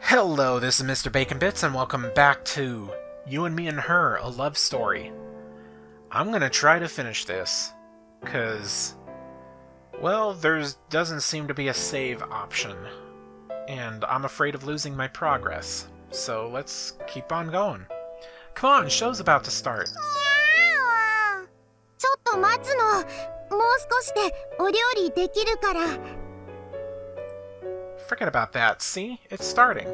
Hello, this is Mr. Bacon Bits, and welcome back to You and Me and Her, a love story. I'm gonna try to finish this, cause, well, there doesn't seem to be a save option, and I'm afraid of losing my progress, so let's keep on going. Come on, show's about to start. ちょっと待つの。もう少しでお料理できるから。 Forget about that, see? It's starting.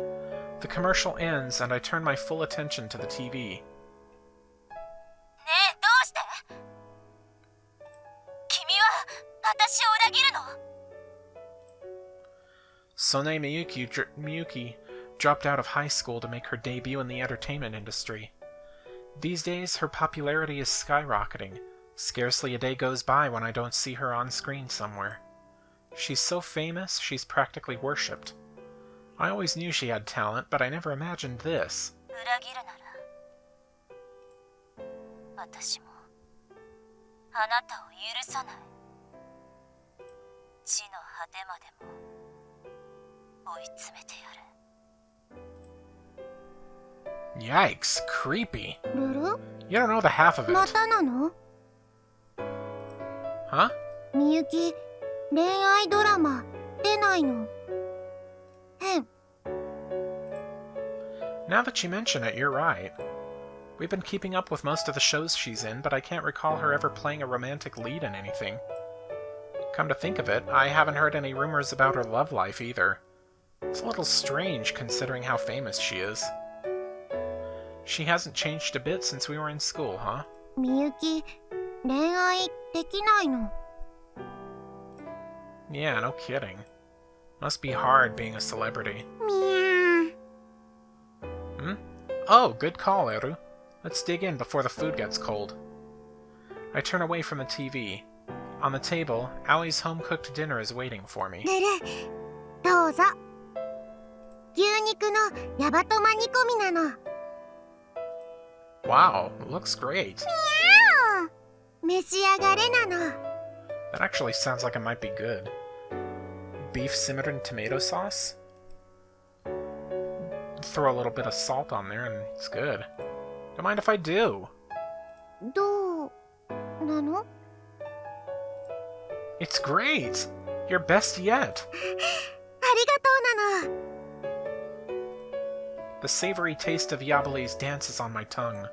The commercial ends, and I turn my full attention to the TV. ねえ、どうして？君は私を裏切るの？ Sone Miyuki dropped out of high school to make her debut in the entertainment industry. These days, her popularity is skyrocketing. Scarcely a day goes by when I don't see her on screen somewhere. She's so famous, she's practically worshipped. I always knew she had talent, but I never imagined this. 裏切るなら、私もあなたを許さない。地の果てまでも追い詰めてやる。 Yikes, creepy. ルル？ You don't know the half of it. またなの？ Huh? みゆき、恋愛ドラマ出ないの？変。 Now that you mention it, you're right. We've been keeping up with most of the shows she's in, but I can't recall her ever playing a romantic lead in anything. Come to think of it, I haven't heard any rumors about her love life either. It's a little strange considering how famous she is. She hasn't changed a bit since we were in school, huh? みゆき、恋愛できないの？ Yeah, no kidding. Must be hard being a celebrity. みゃー。 Hmm? Oh, good call, Eru. Let's dig in before the food gets cold. I turn away from the TV. On the table, Allie's home-cooked dinner is waiting for me. ルル、どうぞ。牛肉のヤバトマ煮込みなの。 Wow, looks great. 召し上がれなの。 That actually sounds like it might be good. Beef simmered in tomato sauce? Throw a little bit of salt on there and it's good. Don't mind if I do. どうなの？ It's great! Your best yet! ありがとうなの。 The savory taste of Yabali's dances on my tongue,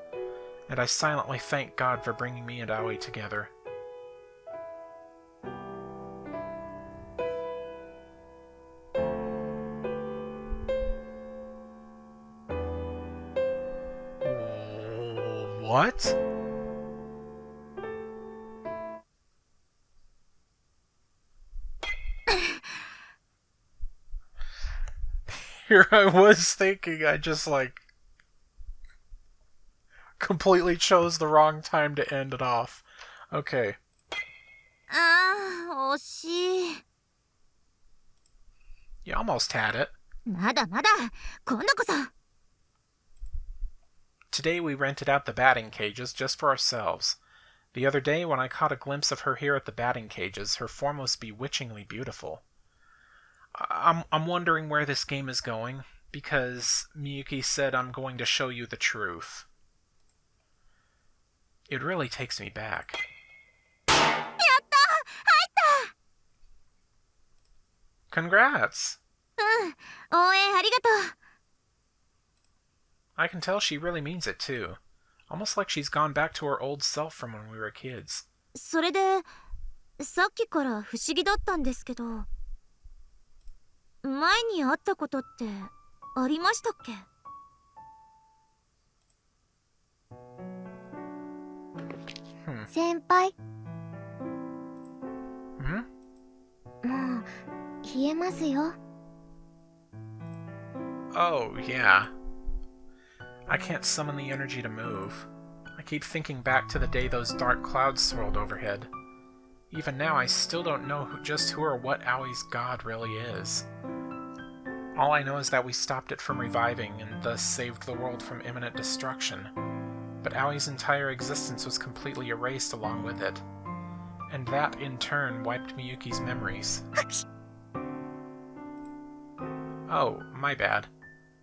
and I silently thank God for bringing me and Aoi together. What? Here I was thinking I just, completely chose the wrong time to end it off. Okay. ああ、惜しい。 You almost had it. まだまだ、今度こそ。 Today we rented out the batting cages just for ourselves. The other day, when I caught a glimpse of her here at the batting cages, her form was bewitchingly beautiful. I'm wondering where this game is going, because Miyuki said I'm going to show you the truth. It really takes me back. やった！入った！ Congrats! 応援ありがとう。 I can tell she really means it too. Almost like she's gone back to her old self from when we were kids. それで、さっきから不思議だったんですけど、前に会ったことってありましたっけ？ 先輩。 Hmm? もう冷えますよ。 Oh, yeah. I can't summon the energy to move. I keep thinking back to the day those dark clouds swirled overhead. Even now, I still don't know just who or what Aoi's god really is. All I know is that we stopped it from reviving and thus saved the world from imminent destruction. But Aoi's entire existence was completely erased along with it. And that, in turn, wiped Miyuki's memories. Oh, my bad.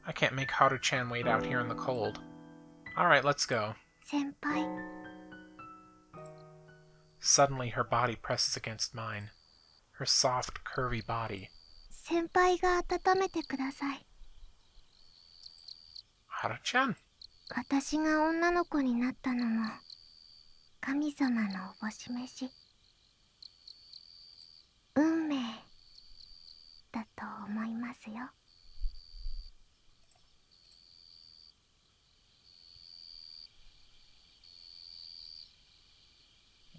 I can't make Haru-chan wait out here in the cold. Alright, let's go. 先輩 Suddenly, her body presses against mine. Her soft, curvy body. 先輩が温めてください Haru-chan? 私が女の子になったのも神様のおぼし飯運命だと思いますよ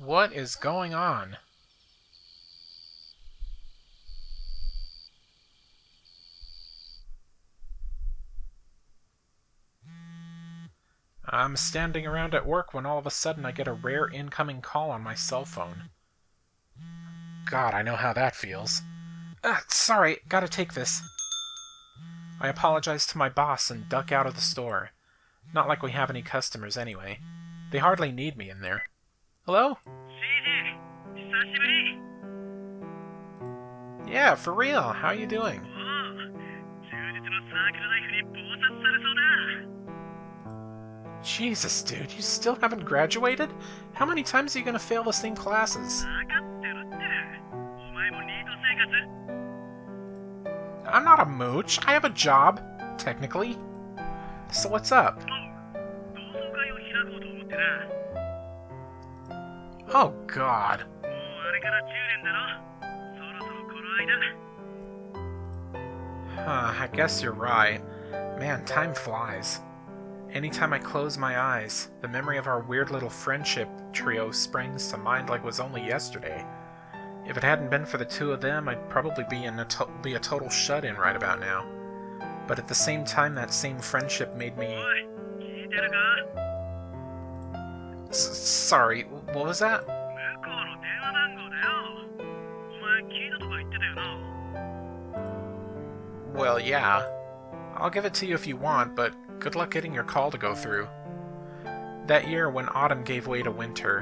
What is going on? I'm standing around at work when all of a sudden I get a rare incoming call on my cell phone. God, I know how that feels. Sorry, gotta take this. I apologize to my boss and duck out of the store. Not like we have any customers anyway. They hardly need me in there. Hello? Yeah, for real. How you doing? Jesus, dude, you still haven't graduated? How many times are you gonna fail the same classes? I'm not a mooch. I have a job, technically. So what's up? Oh, God. I guess you're right. Man, time flies. Anytime I close my eyes, the memory of our weird little friendship trio springs to mind like it was only yesterday. If it hadn't been for the two of them, I'd probably be a total shut-in right about now. But at the same time, that same friendship made me... Sorry, what was that? Well, yeah. I'll give it to you if you want, but good luck getting your call to go through. That year, when autumn gave way to winter,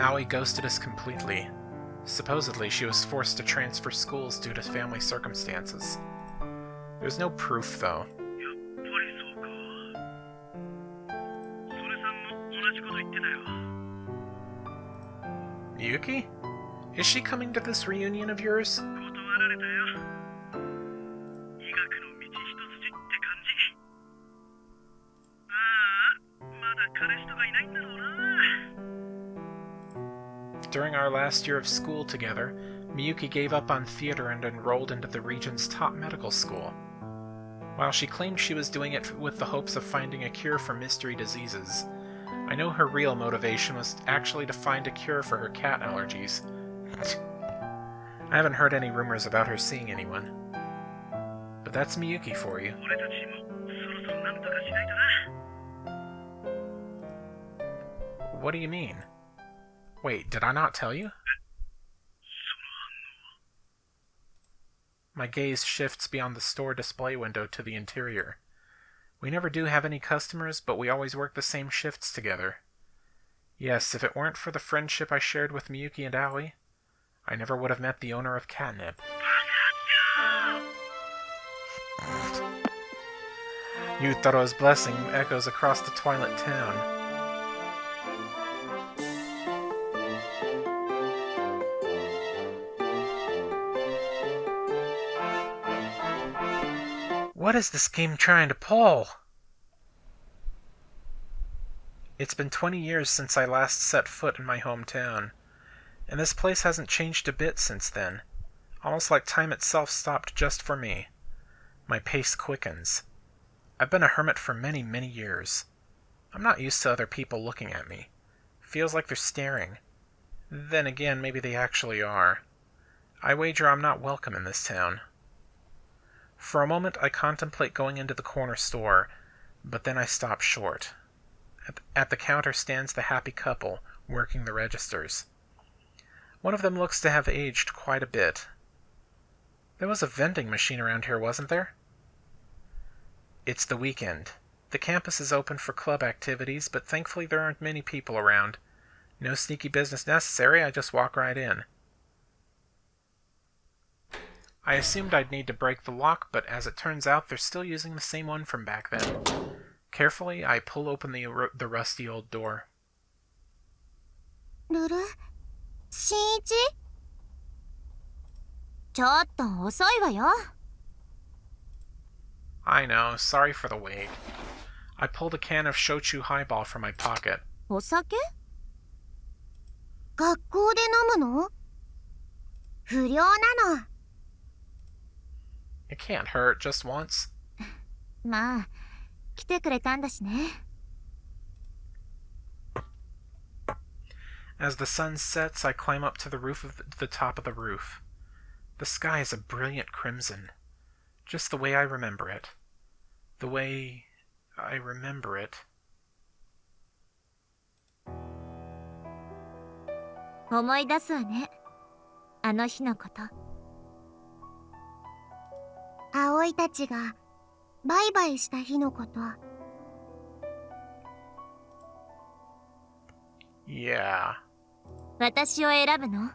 Aoi ghosted us completely. Supposedly, she was forced to transfer schools due to family circumstances. There's no proof, though. Miyuki? Is she coming to this reunion of yours? During our last year of school together, Miyuki gave up on theater and enrolled into the region's top medical school. While she claimed she was doing it with the hopes of finding a cure for mystery diseases, I know her real motivation was actually to find a cure for her cat allergies. I haven't heard any rumors about her seeing anyone. But that's Miyuki for you. What do you mean? Wait, did I not tell you? My gaze shifts beyond the store display window to the interior. We never do have any customers, but we always work the same shifts together. Yes, if it weren't for the friendship I shared with Miyuki and Aoi, I never would have met the owner of Catnip. Yutaro's blessing echoes across the twilight town. What is this game trying to pull? It's been 20 years since I last set foot in my hometown, and this place hasn't changed a bit since then. Almost like time itself stopped just for me. My pace quickens. I've been a hermit for many, many years. I'm not used to other people looking at me. Feels like they're staring. Then again, maybe they actually are. I wager I'm not welcome in this town. For a moment, I contemplate going into the corner store, but then I stop short. At the counter stands the happy couple, working the registers. One of them looks to have aged quite a bit. There was a vending machine around here, wasn't there? It's the weekend. The campus is open for club activities, but thankfully there aren't many people around. No sneaky business necessary, I just walk right in. I assumed I'd need to break the lock, but as it turns out, they're still using the same one from back then. Carefully, I pull open the rusty old door. ルル新一ちょっと遅いわよ。 I know, sorry for the wait. I pulled a can of shochu highball from my pocket. お酒？学校で飲むの？不良なの。 It can't hurt, just once. まあ来てくれたんだしね。 As the sun sets, I climb up to the top of the roof. The sky is a brilliant crimson, just the way I remember it. The way I remember it. 思い出すわね、あの日のこと。葵たちがバイバイした日のこと。 Yeah. 私を選ぶの？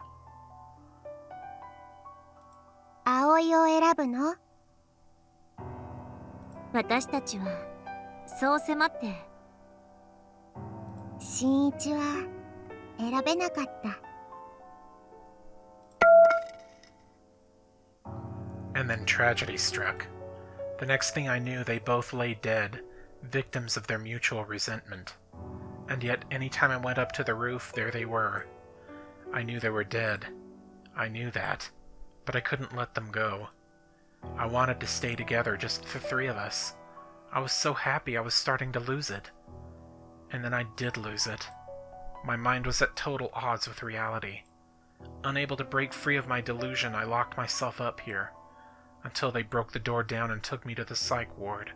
葵を選ぶの？私たちはそう迫って新一は選べなかった。 And then tragedy struck. The next thing I knew, they both lay dead, victims of their mutual resentment. And yet, any time I went up to the roof, there they were. I knew they were dead. I knew that. But I couldn't let them go. I wanted to stay together, just the three of us. I was so happy I was starting to lose it. And then I did lose it. My mind was at total odds with reality. Unable to break free of my delusion, I locked myself up here, until they broke the door down and took me to the psych ward.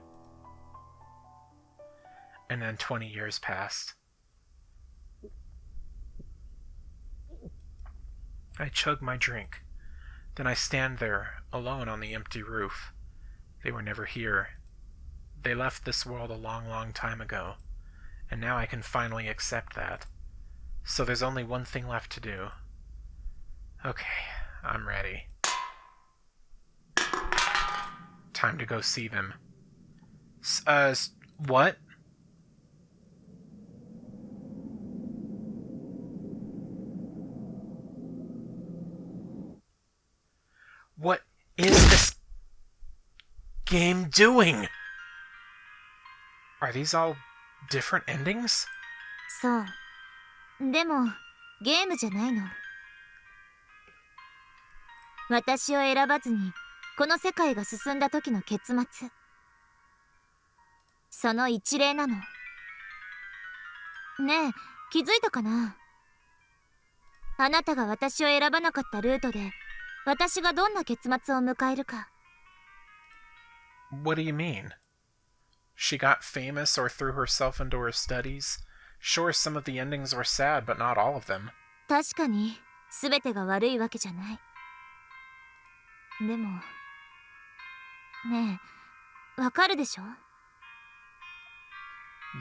And then 20 years passed. I chug my drink. Then I stand there, alone on the empty roof. They were never here. They left this world a long, long time ago, and now I can finally accept that. So there's only one thing left to do. Okay, I'm ready. Time to go see them. What? What is this game doing? Are these all different endings? そう。でもゲームじゃないの。私を選ばずにこの世界が進んだ時の結末。その一例なの。ねえ、気づいたかな？あなたが私を選ばなかったルートで私がどんな結末を迎えるか。 What do you mean? She got famous or threw herself into her studies? Sure, some of the endings were sad, but not all of them. 確かに全てが悪いわけじゃない。でもねえ、わかるでしょ？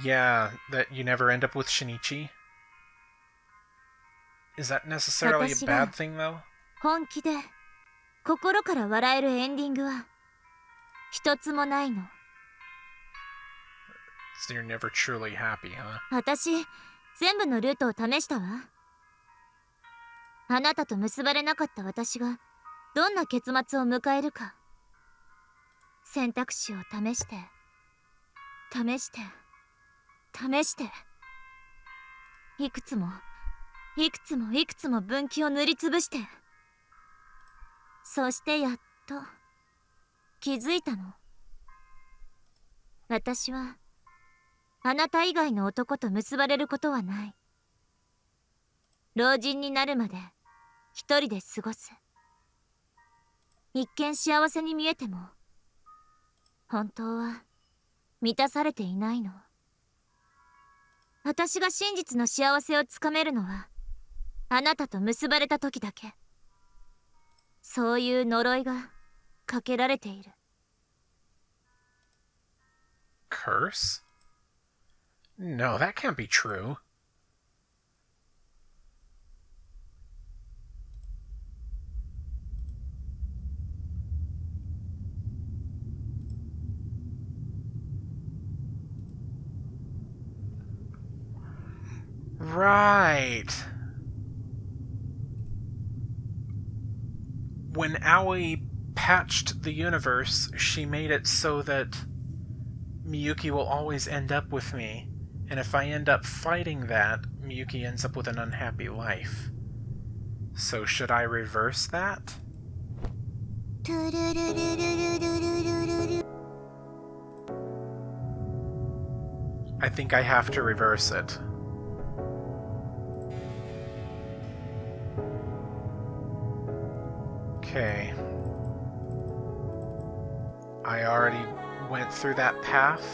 Yeah, that you never end up with Shinichi? Is that necessarily a bad thing, though? 本気で心から笑えるエンディングは一つもないの。 So you're never truly happy, huh? 私全部のルートを試したわ。あなたと結ばれなかった私がどんな結末を迎えるか。選択肢を試して試して試して、いくつもいくつもいくつも分岐を塗りつぶして、そしてやっと気づいたの。私はあなた以外の男と結ばれることはない。老人になるまで一人で過ごす。一見幸せに見えても本当は満たされていないの。私が真実の幸せをつかめるのはあなたと結ばれた時だけ。そういう呪いがかけられている。 Curse? No, that can't be true. right. When Aoi patched the universe, she made it so that Miyuki will always end up with me. And if I end up fighting that, Miyuki ends up with an unhappy life. So should I reverse that? I think I have to reverse it. Okay. I already went through that path.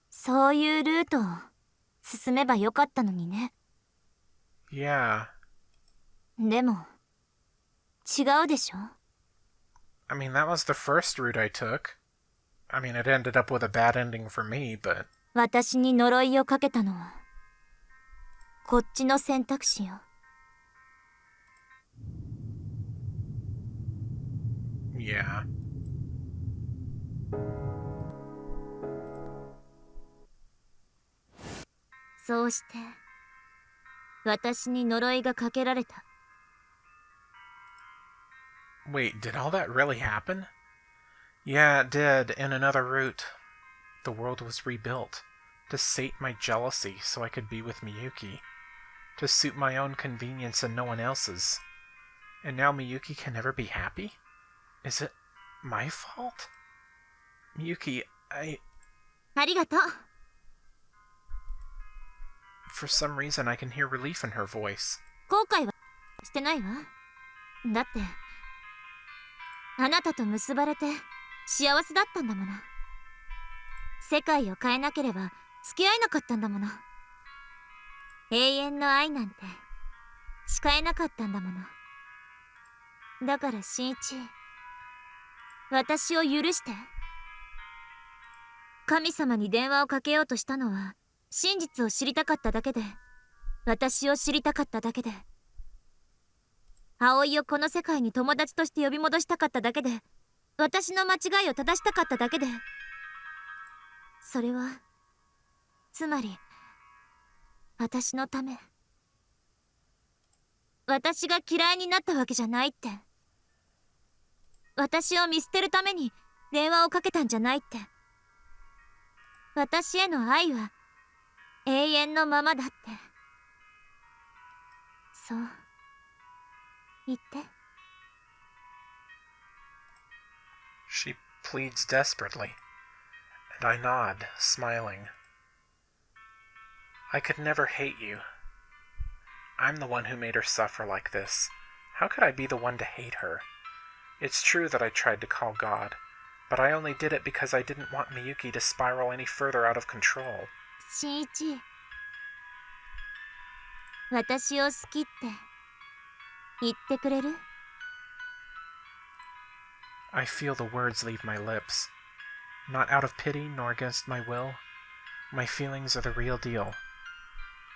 そういうルートを進めばよかったのにね。Yeah. でも違うでしょ。 I mean, that was the first route I took. I mean, it ended up with a bad ending for me, but... 私に呪いをかけたのはこっちの選択肢よ。Yeah. そうして私に呪いがかけられた。 Wait, did all that really happen? Yeah, it did, in another route. The world was rebuilt, to sate my jealousy so I could be with Miyuki, to suit my own convenience and no one else's. And now Miyuki can never be happy? Is it my fault? Miyuki, I... ありがとう。 For some reason I can hear relief in her voice. 後悔はしてないわ。だってあなたと結ばれて幸せだったんだもの。世界を変えなければ付き合えなかったんだもの。永遠の愛なんて誓えなかったんだもの。だから新一、私を許して。神様に電話をかけようとしたのは真実を知りたかっただけで、私を知りたかっただけで、葵をこの世界に友達として呼び戻したかっただけで、私の間違いを正したかっただけで、それはつまり私のため、私が嫌いになったわけじゃないって、私を見捨てるために電話をかけたんじゃないって、私への愛は永遠のままだって、そう言って。 She pleads desperately, and I nod, smiling. I could never hate you. I'm the one who made her suffer like this. How could I be the one to hate her? It's true that I tried to call God, but I only did it because I didn't want Miyuki to spiral any further out of control. 新一、私を好きって言ってくれる？ I feel the words leave my lips. Not out of pity nor against my will. My feelings are the real deal.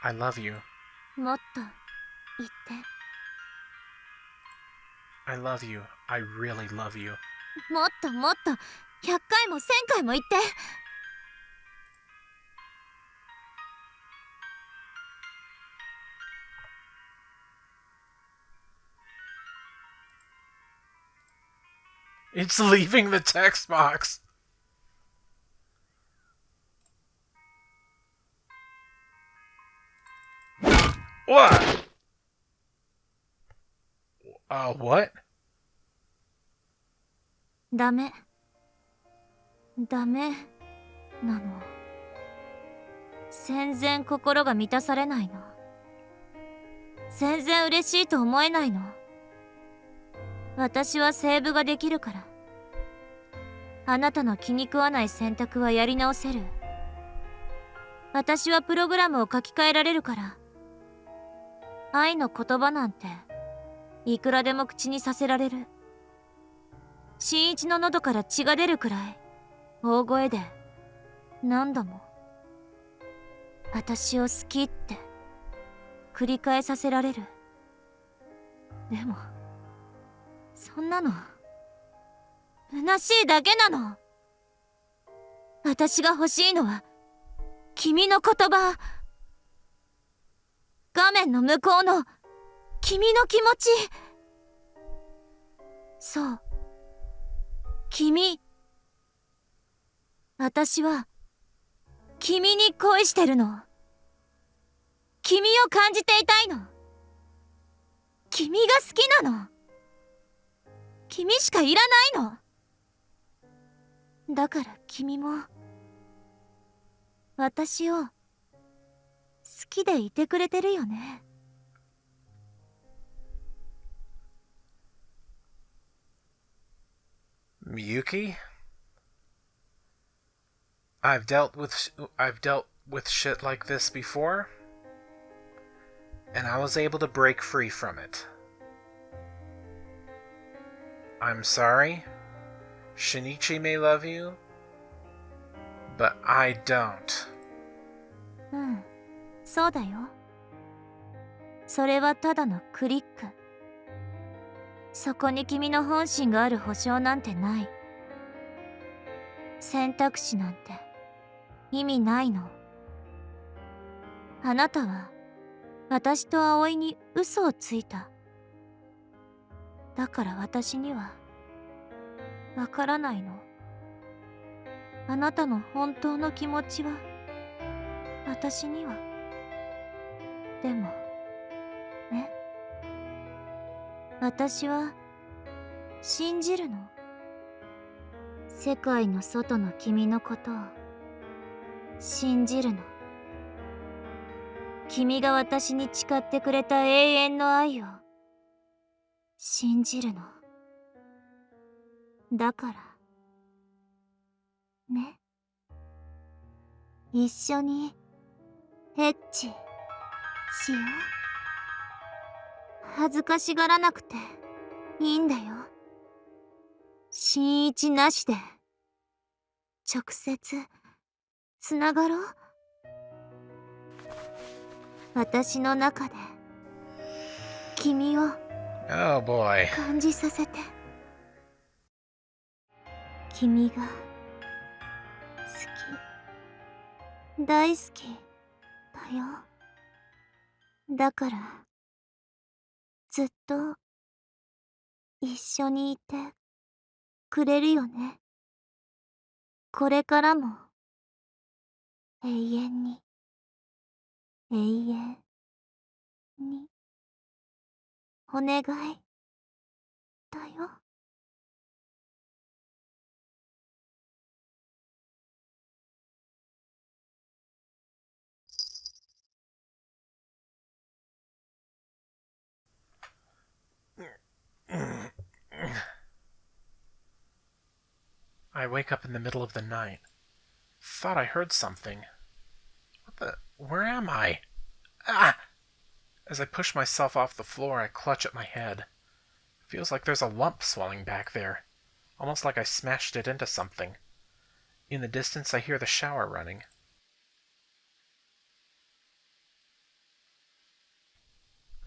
I love you. もっと言って。 I love you. I really love you. もっともっと100回も1000回も言って。 It's leaving the text box. What? What? ダメダメなの。全然心が満たされないの。全然嬉しいと思えないの。私はセーブができるから。あなたの気に食わない選択はやり直せる。私はプログラムを書き換えられるから。愛の言葉なんていくらでも口にさせられる。新一の喉から血が出るくらい大声で何度も私を好きって繰り返させられる。でもそんなの虚しいだけなの。私が欲しいのは君の言葉画面の向こうの君の気持ち。そう、君。私は君に恋してるの。君を感じていたいの。君が好きなの。君しかいらないの。だから君も私を好きでいてくれてるよね。Miyuki? I've dealt with shit like this before, and I was able to break free from it. I'm sorry. Shinichi may love you, but I don't. うん、そうだよ。それはただのクリック。そこに君の本心がある保証なんてない。選択肢なんて意味ないの。あなたは私と葵に嘘をついた。だから私にはわからないの。あなたの本当の気持ちは私には。でもね、私は信じるの。世界の外の君のことを信じるの。君が私に誓ってくれた永遠の愛を信じるの。だからね、一緒にエッチしよう。恥ずかしがらなくていいんだよ。新一なしで直接つながろう。私の中で君を Oh boy. 感じさせて。君が好き、大好きだよ。だからずっと一緒にいてくれるよね。これからも永遠に永遠にお願いだよ。I wake up in the middle of the night. Thought I heard something. What the? Where am I? Ah! As I push myself off the floor, I clutch at my head. Feels like there's a lump swelling back there. Almost like I smashed it into something. In the distance, I hear the shower running.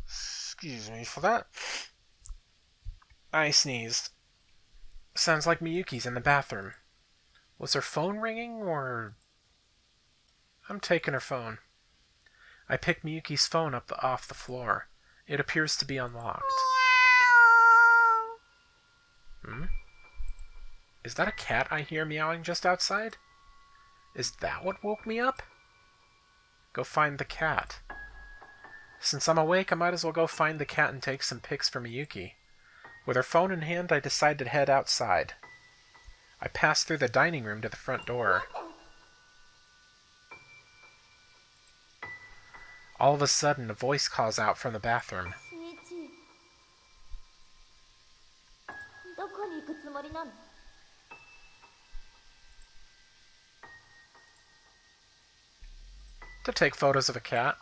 Excuse me for that. I sneezed. Sounds like Miyuki's in the bathroom. Was her phone ringing, or... I'm taking her phone. I pick Miyuki's phone up off the floor. It appears to be unlocked. Hmm? Is that a cat I hear meowing just outside? Is that what woke me up? Go find the cat. Since I'm awake, I might as well go find the cat and take some pics for Miyuki. With her phone in hand, I decide to head outside. I pass through the dining room to the front door. All of a sudden, a voice calls out from the bathroom. To take photos of a cat.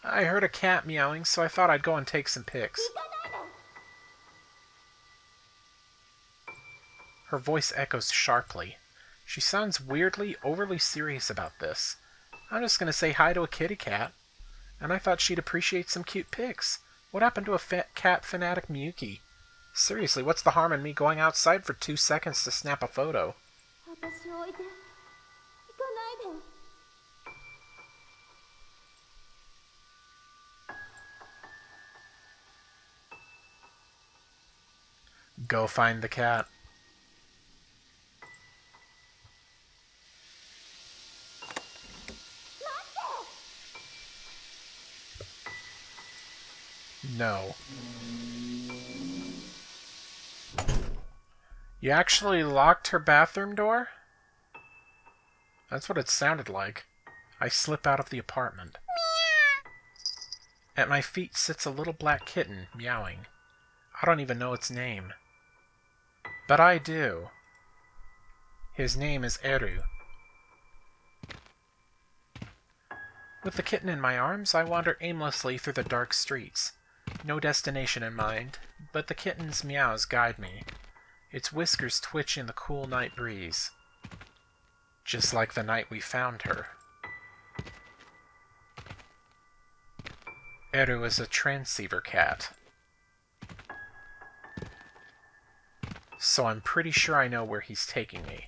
I heard a cat meowing, so I thought I'd go and take some pics. Her voice echoes sharply. She sounds weirdly, overly serious about this. I'm just gonna say hi to a kitty cat. And I thought she'd appreciate some cute pics. What happened to a fat cat fanatic Miyuki? Seriously, what's the harm in me going outside for 2 seconds to snap a photo? Go find the cat. No. You actually locked her bathroom door? That's what it sounded like. I slip out of the apartment. At my feet sits a little black kitten, meowing. I don't even know its name. But I do. His name is Eru. With the kitten in my arms, I wander aimlessly through the dark streets. No destination in mind, but the kitten's meows guide me. Its whiskers twitch in the cool night breeze. Just like the night we found her. Eru is a transceiver cat. So I'm pretty sure I know where he's taking me.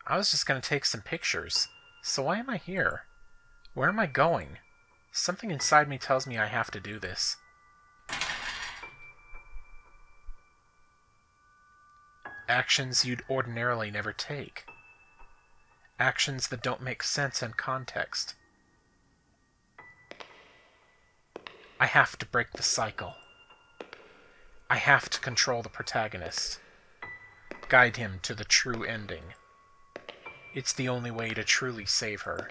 I was just going to take some pictures. So why am I here? Where am I going? Something inside me tells me I have to do this. Actions you'd ordinarily never take. Actions that don't make sense in context. I have to break the cycle. I have to control the protagonist. Guide him to the true ending. It's the only way to truly save her.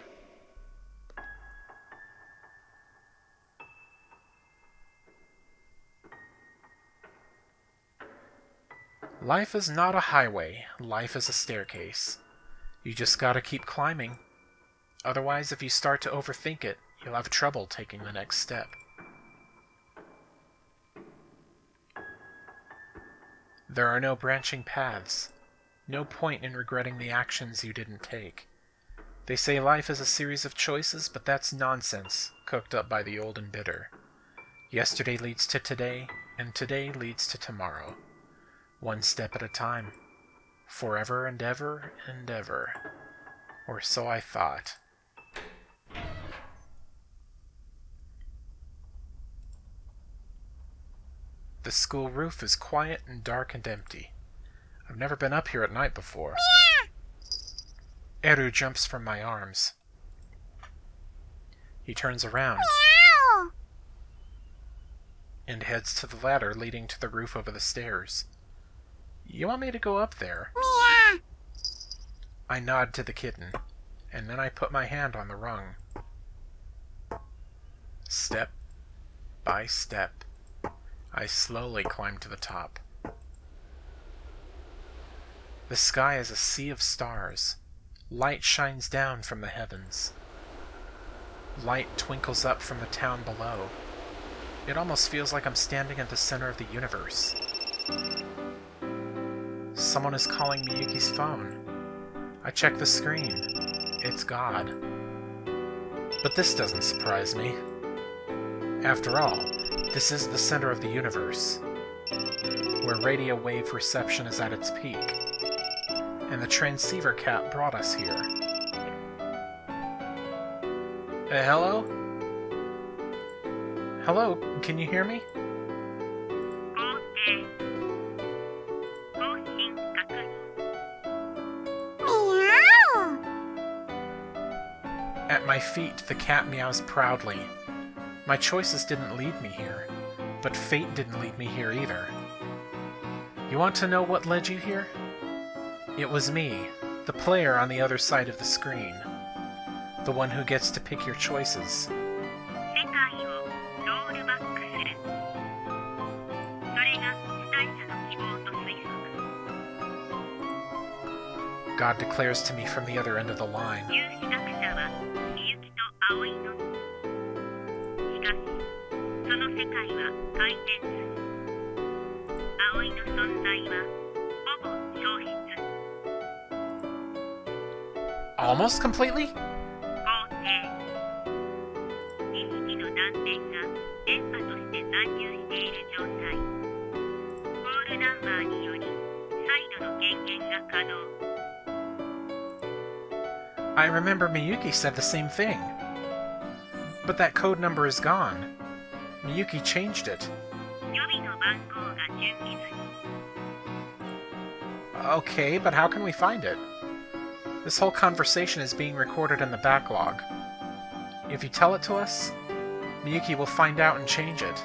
Life is not a highway. Life is a staircase. You just gotta keep climbing. Otherwise, if you start to overthink it, you'll have trouble taking the next step. There are no branching paths. No point in regretting the actions you didn't take. They say life is a series of choices, but that's nonsense, cooked up by the old and bitter. Yesterday leads to today, and today leads to tomorrow. One step at a time. Forever and ever and ever. Or so I thought. The school roof is quiet and dark and empty. I've never been up here at night before. Eru jumps from my arms. He turns around and heads to the ladder leading to the roof over the stairs. You want me to go up there? I nod to the kitten, and then I put my hand on the rung. Step by step, I slowly climb to the top. The sky is a sea of stars. Light shines down from the heavens. Light twinkles up from the town below. It almost feels like I'm standing at the center of the universe. Someone is calling Miyuki's phone. I check the screen. It's God. But this doesn't surprise me. After all, this is the center of the universe, where radio wave reception is at its peak, and the transceiver cat brought us here. Hello? Hello, can you hear me? At my feet, the cat meows proudly. My choices didn't lead me here, but fate didn't lead me here either. You want to know what led you here? It was me, the player on the other side of the screen. The one who gets to pick your choices. God declares to me from the other end of the line. Almost completely? I remember Miyuki said the same thing. But that code number is gone. Miyuki changed it. Okay, but how can we find it? This whole conversation is being recorded in the backlog. If you tell it to us, Miyuki will find out and change it.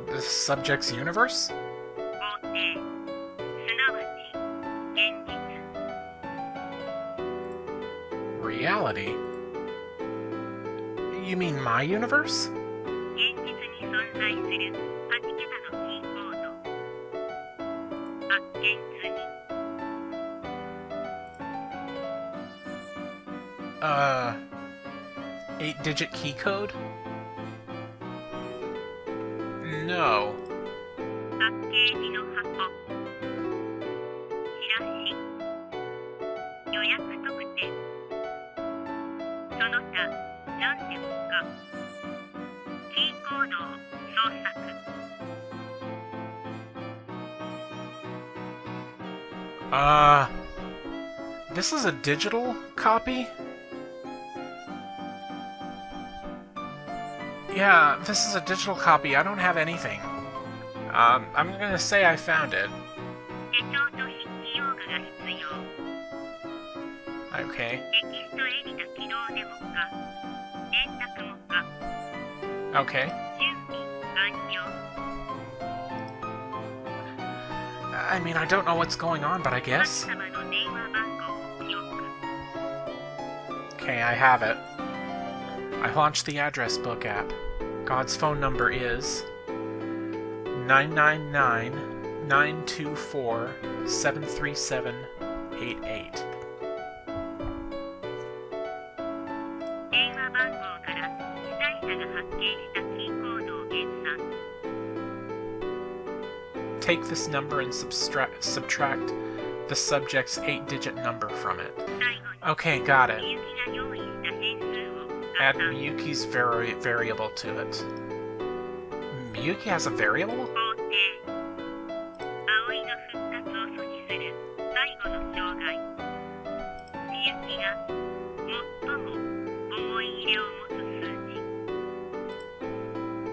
The subject's universe? Reality? You mean my universe? Uh... 8-digit key code? No. This is a digital copy? Yeah, this is a digital copy. I don't have anything. I'm gonna say I found it. Okay. Okay. I mean, I don't know what's going on, but I guess. Okay, I have it. I launched the address book app. God's phone number is 999-924-73788. Take this number and subtract the subject's 8-digit number from it. Okay, got it. Add Miyuki's variable to it. Miyuki has a variable?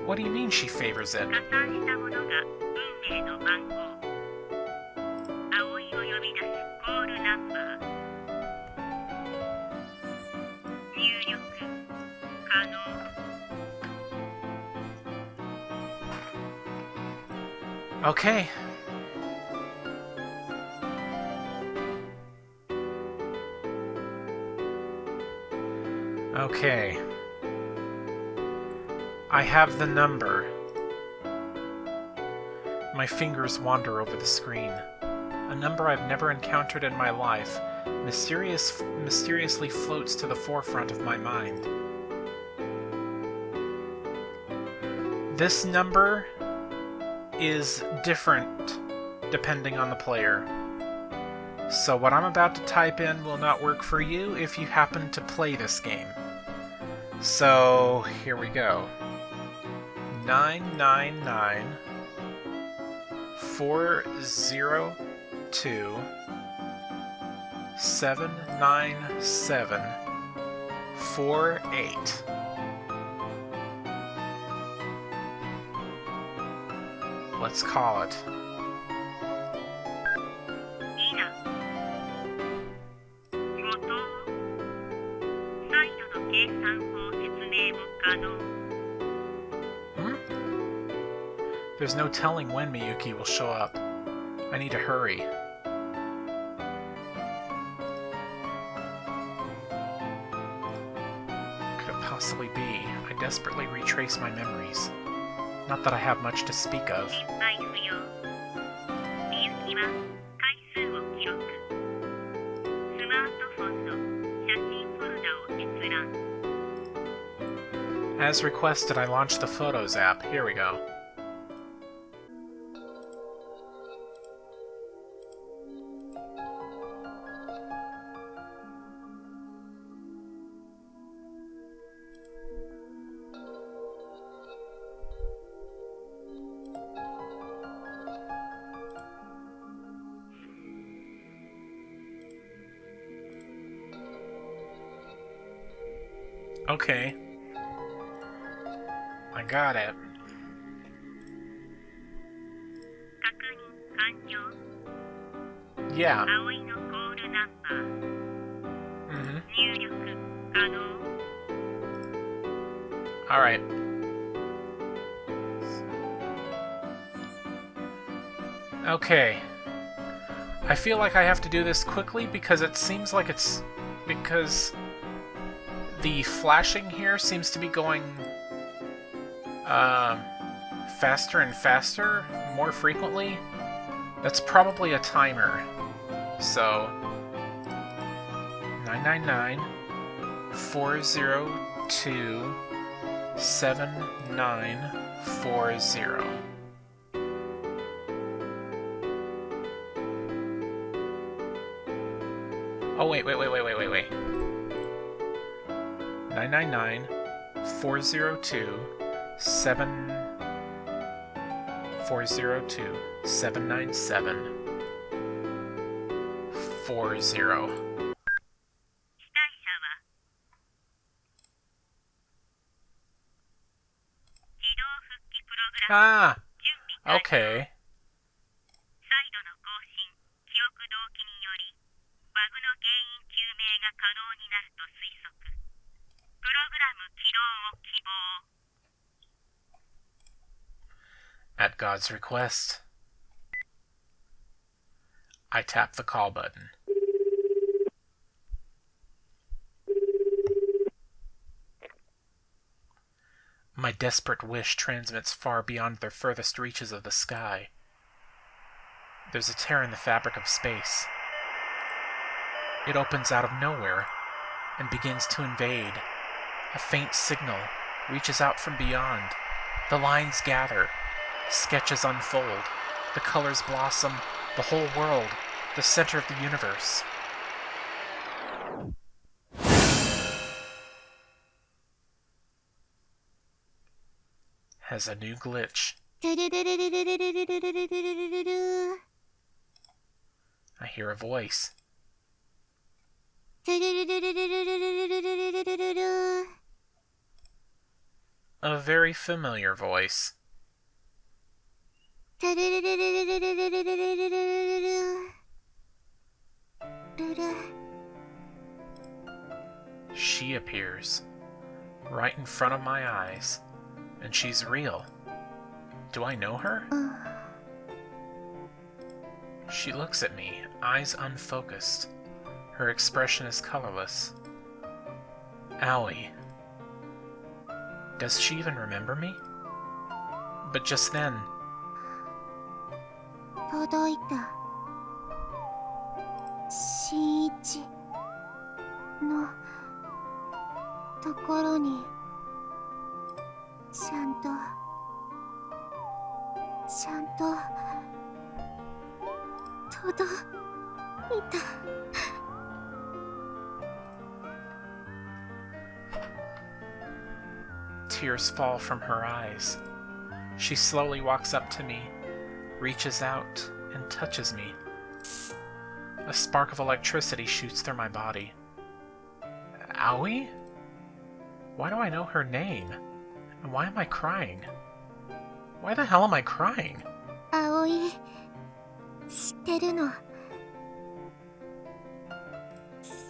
What do you mean she favors it? Okay. Okay. I have the number. My fingers wander over the screen. A number I've never encountered in my life mysteriously floats to the forefront of my mind. This number is different depending on the player. So what I'm about to type in will not work for you if you happen to play this game. So here we go. 999 402 797 48. Let's call it. There's no telling when Miyuki will show up. I need to hurry. Could it possibly be? I desperately retrace my memories. Not that I have much to speak of. As requested, I launched the Photos app. Here we go. Okay. I got it. 確認完了。 Yeah. 葵のコールナンバー Mm-hmm. 入力可能。 Alright. Okay. I feel like I have to do this quickly because it seems like it's... because the flashing here seems to be going faster and faster, more frequently. That's probably a timer. So 999 402 7940. Oh, wait. 999 402 797 40. 被害者は自動復帰プログラム Ah, 準備完了。 okay. 再度の更新、記憶同期により、バグの原因究明が可能になると推測。プログラム起動を希望。 At God's request, I tap the call button. My desperate wish transmits far beyond the furthest reaches of the sky. There's a tear in the fabric of space. It opens out of nowhere and begins to invade. A faint signal reaches out from beyond. The lines gather. Sketches unfold. The colors blossom. The whole world. The center of the universe. Has a new glitch. I hear a voice. A very familiar voice. She appears right in front of my eyes, and she's real. Do I know her? She looks at me, eyes unfocused. Her expression is colorless. Aoi. Does she even remember me? But just then, 届いた。新一のところにちゃんと届いた。 tears fall from her eyes. She slowly walks up to me, reaches out, and touches me. A spark of electricity shoots through my body. Aoi? Why do I know her name? And why am I crying? Why the hell am I crying? 葵、知ってるの。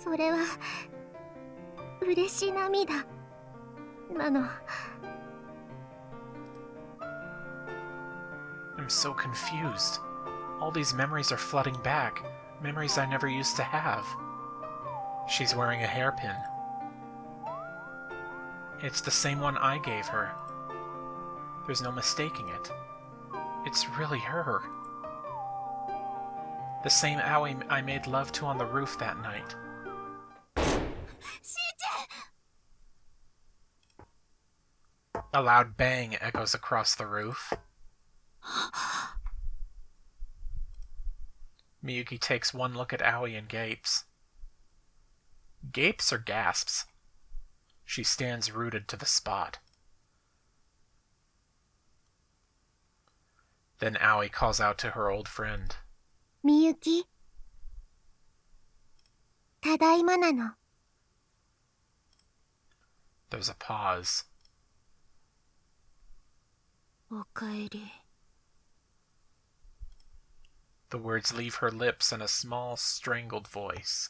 それは嬉し涙なの。 I'm so confused. All these memories are flooding back. Memories I never used to have. She's wearing a hairpin. It's the same one I gave her. There's no mistaking it. It's really her. The same Aoi I made love to on the roof that night. A loud bang echoes across the roof. Miyuki takes one look at Aoi and gapes. Gapes or gasps? She stands rooted to the spot. Then Aoi calls out to her old friend. みゆき、ただいまなの。There's a pause. おかえり。 The words leave her lips in a small, strangled voice.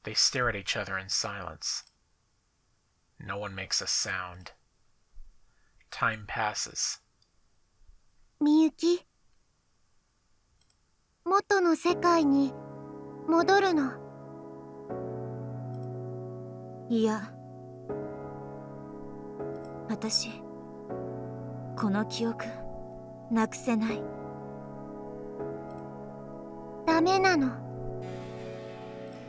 They stare at each other in silence. No one makes a sound. Time passes. みゆき、元の世界に戻るの。いや、私この記憶なくせない。ダメなの。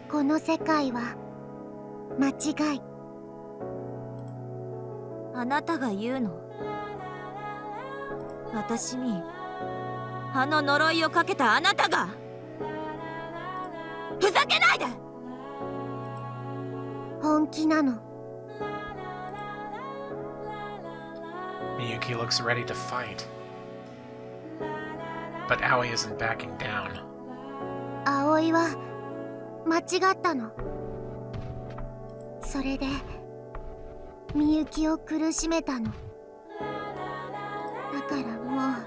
この世界は間違い。あなたが言うの？私にあの呪いをかけたあなたが。ふざけないで。本気なの。 Miyuki looks ready to fight. But Aoi isn't backing down. 葵は間違ったの。それでみゆきを苦しめたの。だからも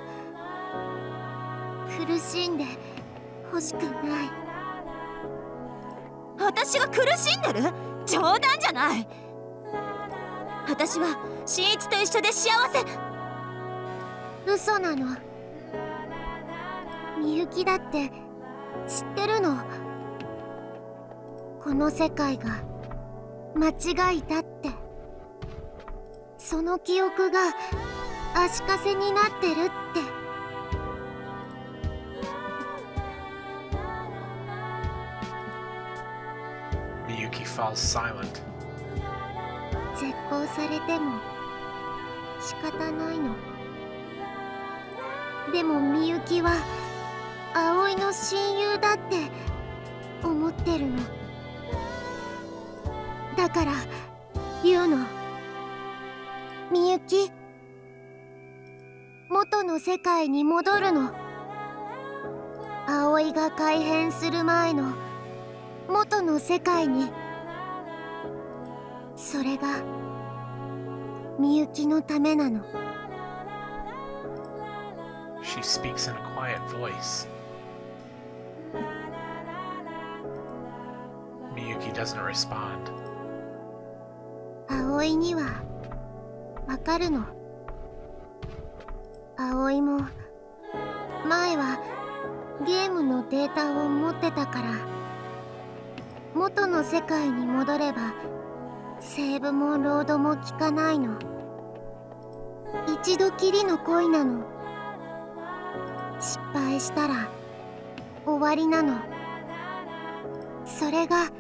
う苦しんで欲しくない。私が苦しんでる？冗談じゃない。私は新一と一緒で幸せ。嘘なの。みゆきだって知ってるの。この世界が間違いだって。その記憶が足かせになってるって。Miyuki falls silent. 絶交されても仕方ないの。でもみゆきは葵の親友だって思ってるの。だから言うの。みゆき、元の世界に戻るの。葵が改変する前の元の世界に。それがみゆきのためなの。 She speaks in a quiet voice. Miyuki doesn't respond. 葵にはわかるの。葵も前はゲームのデータを持ってたから、元の世界に戻ればセーブもロードも効かないの。一度きりの恋なの。失敗したら終わりなの。それが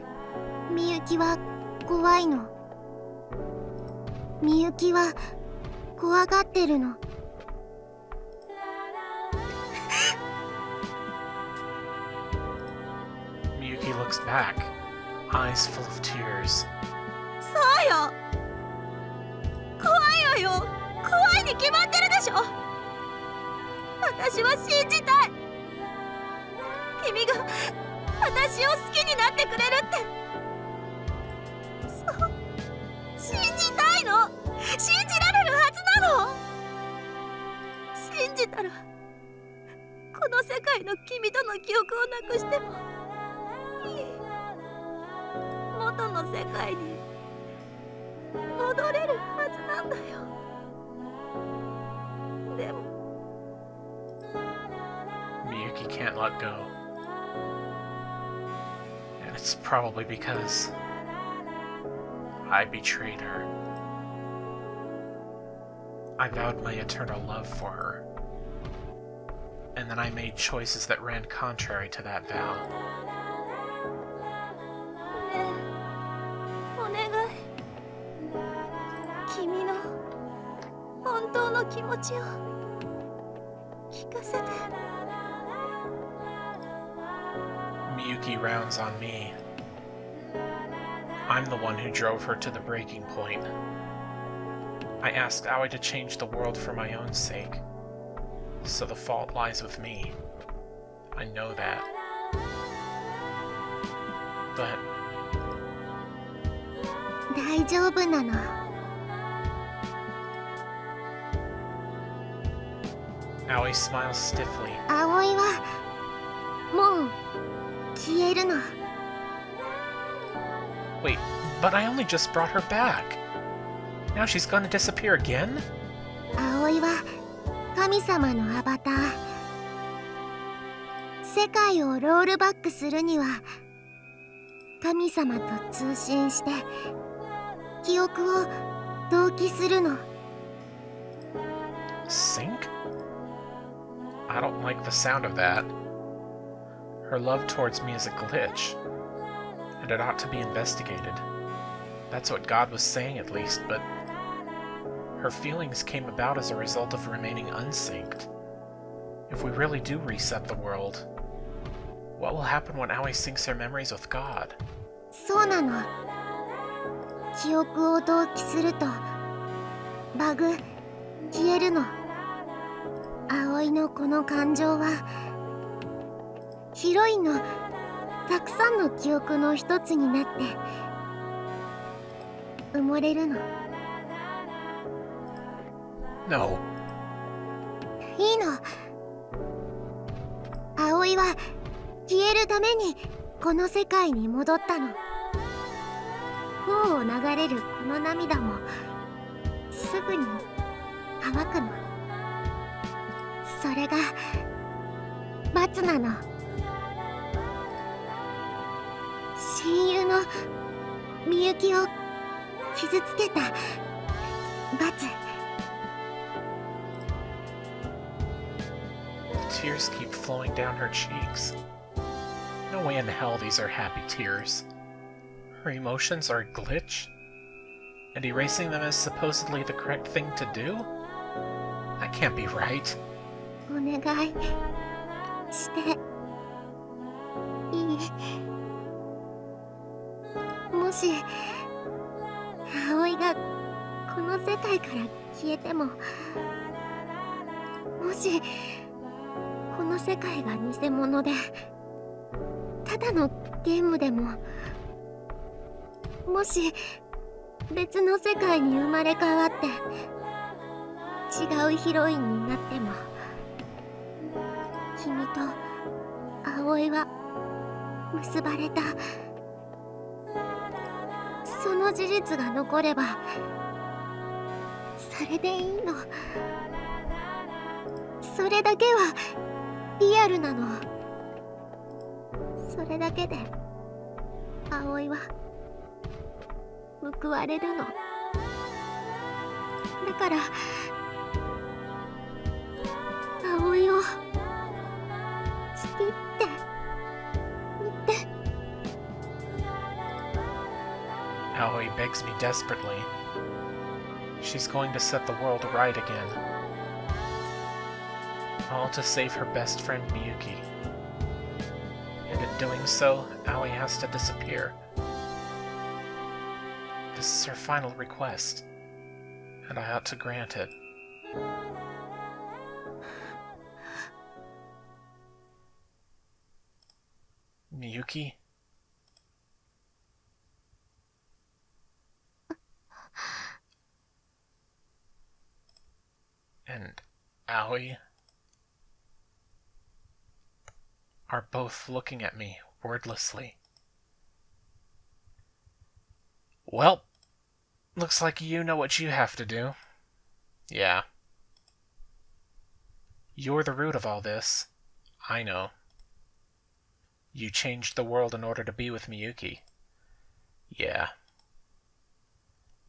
みゆきは怖いの。みゆきは怖がってるの。Miyuki looks back, eyes full of tears. そうよ。怖いわよ。怖いに決まってるでしょ。私は信じたい。君が私を好きになってくれるって。そう信じたいの。信じられるはずなの。信じたらこの世界の君との記憶をなくしてもいい。元の世界に戻れるはずなんだよ。でも Miyuki can't let go. And it's probably because I betrayed her. I vowed my eternal love for her. And then I made choices that ran contrary to that vow. ねえ、お願い。君の本当の気持ちを聞かせて。 Miyuki rounds on me. I'm the one who drove her to the breaking point. I asked Aoi to change the world for my own sake. So the fault lies with me. I know that. But 大丈夫なの。 Aoi smiles stiffly. 葵はもう消えるの。 Wait, but I only just brought her back. Now she's gonna disappear again? 葵は神様のアバター。世界をロールバックするには神様と通信して記憶を同期するの。 Sync? I don't like the sound of that. Her love towards me is a glitch, and it ought to be investigated. That's what God was saying, at least, but her feelings came about as a result of remaining unsynced. If we really do reset the world, what will happen when Aoi syncs her memories with God? そうなの。記憶を同期するとバグ消えるの。葵のこの感情はヒロインのたくさんの記憶の一つになって埋もれるの。 No. いいの。葵は消えるためにこの世界に戻ったの。頬を流れるこの涙もすぐに乾くの。それが罰なの。親友のみゆきを傷つけた罰。 Tears keep flowing down her cheeks. No way in hell these are happy tears. Her emotions are a glitch? And erasing them is supposedly the correct thing to do? That can't be right. お願いしていい？もし葵がこの世界から消えても、もしこの世界が偽物でただのゲームでも、もし別の世界に生まれ変わって違うヒロインになっても、君と葵は結ばれた。その事実が残ればそれでいいの。それだけはリアルなの。それだけで葵は報われるの。だから葵を好きって言って。 Aoi begs me desperately. She's going to set the world right again. All to save her best friend Miyuki. And in doing so, Aoi has to disappear. This is her final request, and I ought to grant it. Miyuki? And Aoi are both looking at me wordlessly. Well, looks like you know what you have to do. Yeah. You're the root of all this. I know. You changed the world in order to be with Miyuki. Yeah.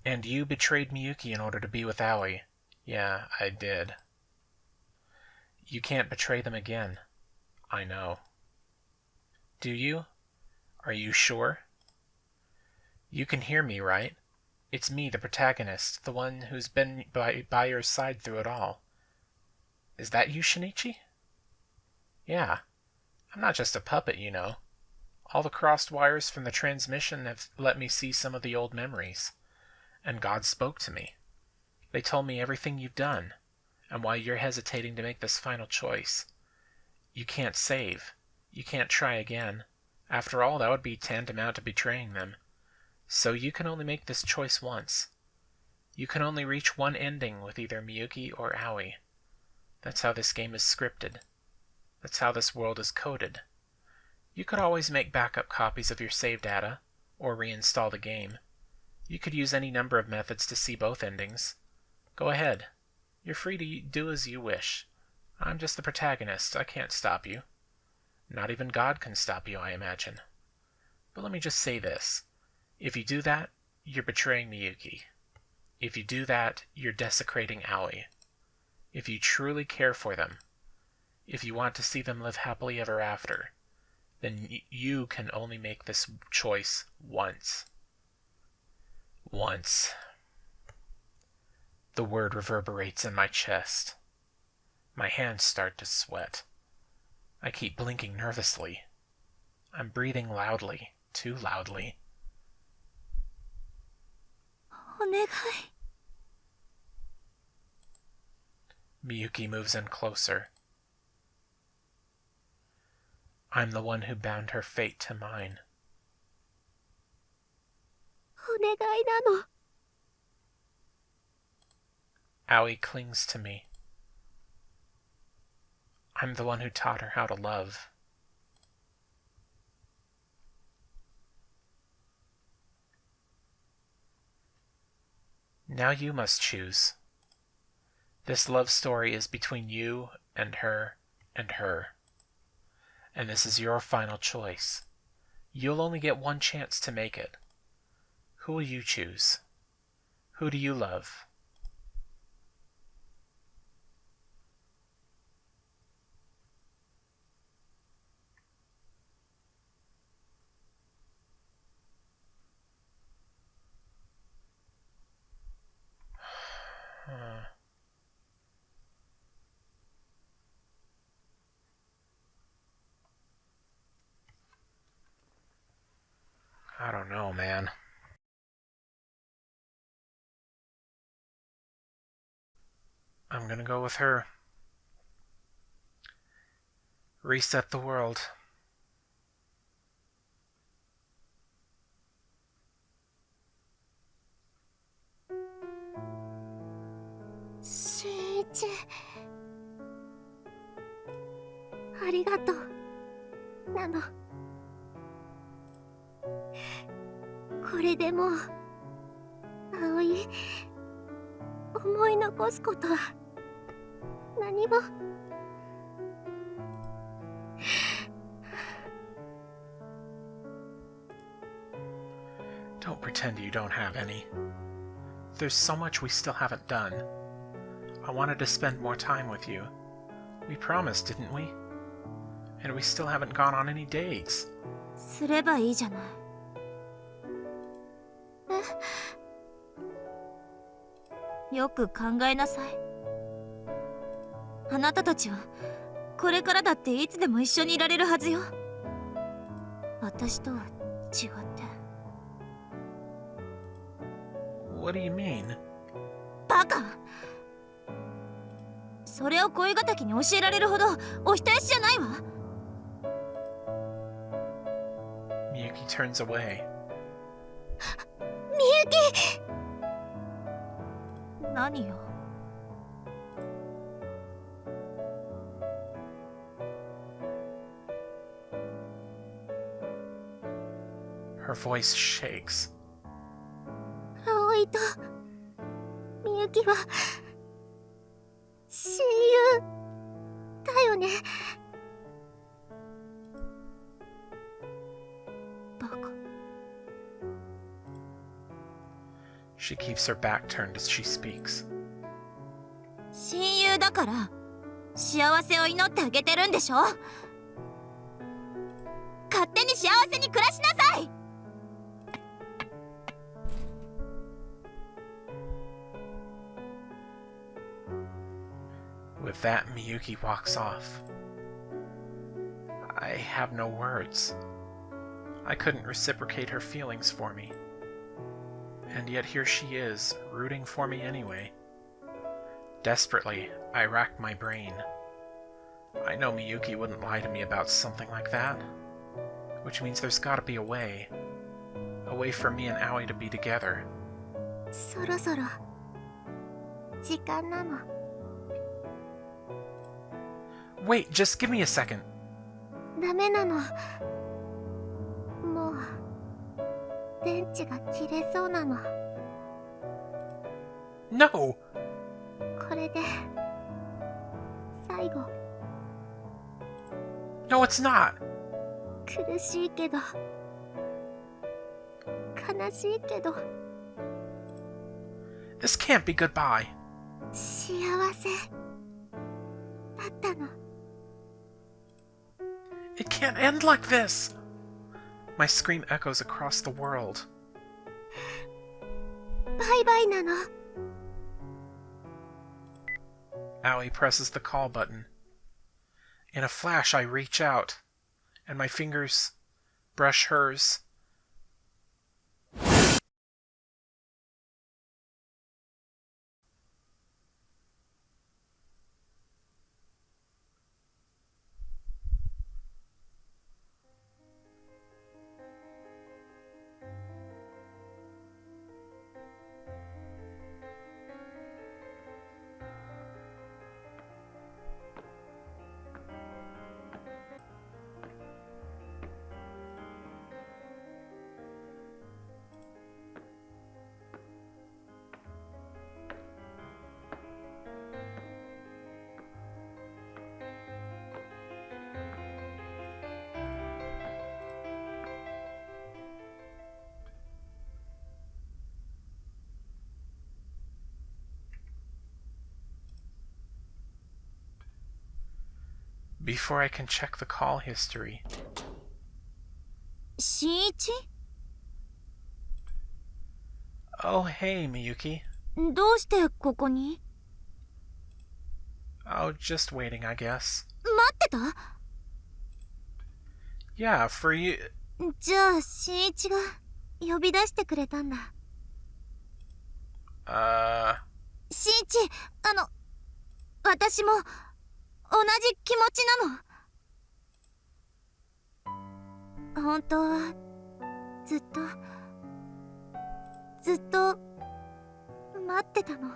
And you betrayed Miyuki in order to be with Aoi. Yeah, I did. You can't betray them again. I know. Do you? Are you sure? You can hear me, right? It's me, the protagonist, the one who's been by your side through it all. Is that you, Shinichi? Yeah. I'm not just a puppet, you know. All the crossed wires from the transmission have let me see some of the old memories. And God spoke to me. They told me everything you've done, and why you're hesitating to make this final choice. You can't save. You can't try again. After all, that would be tantamount to betraying them. So you can only make this choice once. You can only reach one ending with either Miyuki or Aoi. That's how this game is scripted. That's how this world is coded. You could always make backup copies of your save data, or reinstall the game. You could use any number of methods to see both endings. Go ahead. You're free to do as you wish. I'm just the protagonist. I can't stop you. Not even God can stop you, I imagine. But let me just say this. If you do that, you're betraying Miyuki. If you do that, you're desecrating Aoi. If you truly care for them, if you want to see them live happily ever after, then you can only make this choice once. Once. The word reverberates in my chest. My hands start to sweat. I keep blinking nervously. I'm breathing loudly, too loudly. お願い。 Miyuki moves in closer. I'm the one who bound her fate to mine. お願いなの。 Aoi clings to me. I'm the one who taught her how to love. Now you must choose. This love story is between you and her and her. And this is your final choice. You'll only get one chance to make it. Who will you choose? Who do you love? I don't know, man. I'm gonna go with her. Reset the world. Shuichi. ありがとう。なの。これでもう葵思い残すことは何も。Don't pretend you don't have any. There's so much we still haven't done. I wanted to spend more time with you. We promised, didn't we? And we still haven't gone on any dates. すればいいじゃない。よく考えなさい。あなたたちはこれからだっていつでも一緒にいられるはずよ。私とは違って。What do you mean? バカ！それを恋敵に教えられるほどお人よしじゃないわ。Miyuki turns away. みゆき！何よ。Her voice shakes. 葵とみゆきは親友だよね。バカ。She keeps her back turned as she speaks. 親友だから幸せを祈ってあげてるんでしょ。勝手に幸せに暮らしなさい。With that, Miyuki walks off. I have no words. I couldn't reciprocate her feelings for me. And yet here she is, rooting for me anyway. Desperately, I racked my brain. I know Miyuki wouldn't lie to me about something like that. Which means there's gotta be a way. A way for me and Aoi to be together. そろそろ時間なの。 Wait, just give me a second. ダメなの。もう電池が切れそうなの。 No! これで最後。 No, it's not! 苦しいけど悲しいけど This can't be goodbye. 幸せだったの。 It can't end like this! My scream echoes across the world. バイバイなの。 Aoi presses the call button. In a flash, I reach out, and my fingers brush hers. Before I can check the call history. 新一 Oh, hey, Miyuki. どうしてここに？ Oh, just waiting, I guess. 待ってた？ Yeah, for you. じゃあ新一が呼び出してくれたんだ。新一、私も同じ気持ちなの。本当はずっと待ってたの。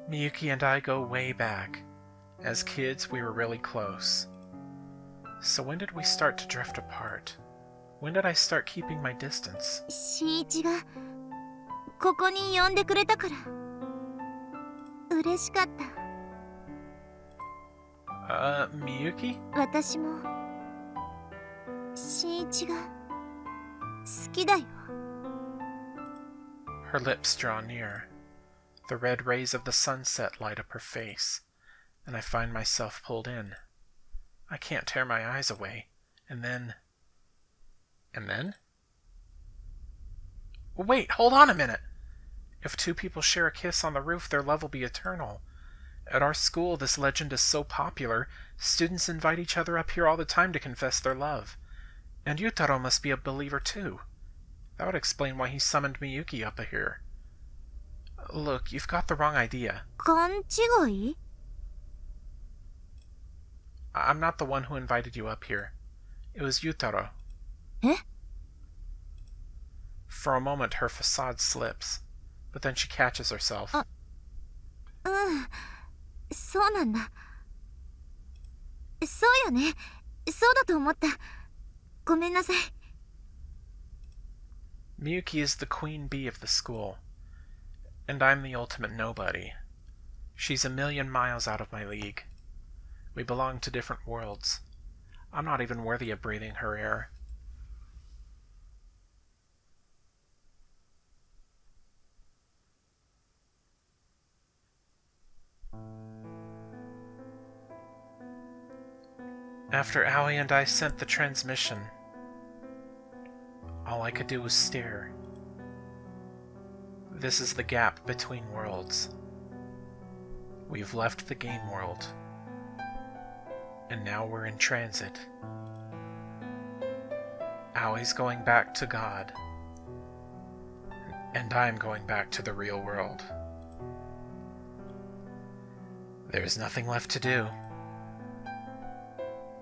Miyuki and I go way back. As kids, we were really close. So when did we start to drift apart? When did I start keeping my distance? 新一がここに呼んでくれたから嬉しかった。 Miyuki? 私も新一が好きだよ。 Her lips draw near. The red rays of the sunset light up her face, and I find myself pulled in. I can't tear my eyes away. And then... Wait, hold on a minute! If two people share a kiss on the roof, their love will be eternal. At our school, this legend is so popular, students invite each other up here all the time to confess their love. And Yutaro must be a believer too. That would explain why he summoned Miyuki up here. Look, you've got the wrong idea. 勘違い？ I'm not the one who invited you up here. It was Yutaro. え？ For a moment, her facade slips, but then she catches herself. そうなんだ。そうよね。そうだと思った。ごめんなさい。 Miyuki is the queen bee of the school, and I'm the ultimate nobody. She's a million miles out of my league. We belong to different worlds. I'm not even worthy of breathing her air. After Aoi and I sent the transmission, all I could do was stare. This is the gap between worlds. We've left the game world, and now we're in transit, Aoi's going back to God. And I'm going back to the real world. There's nothing left to do.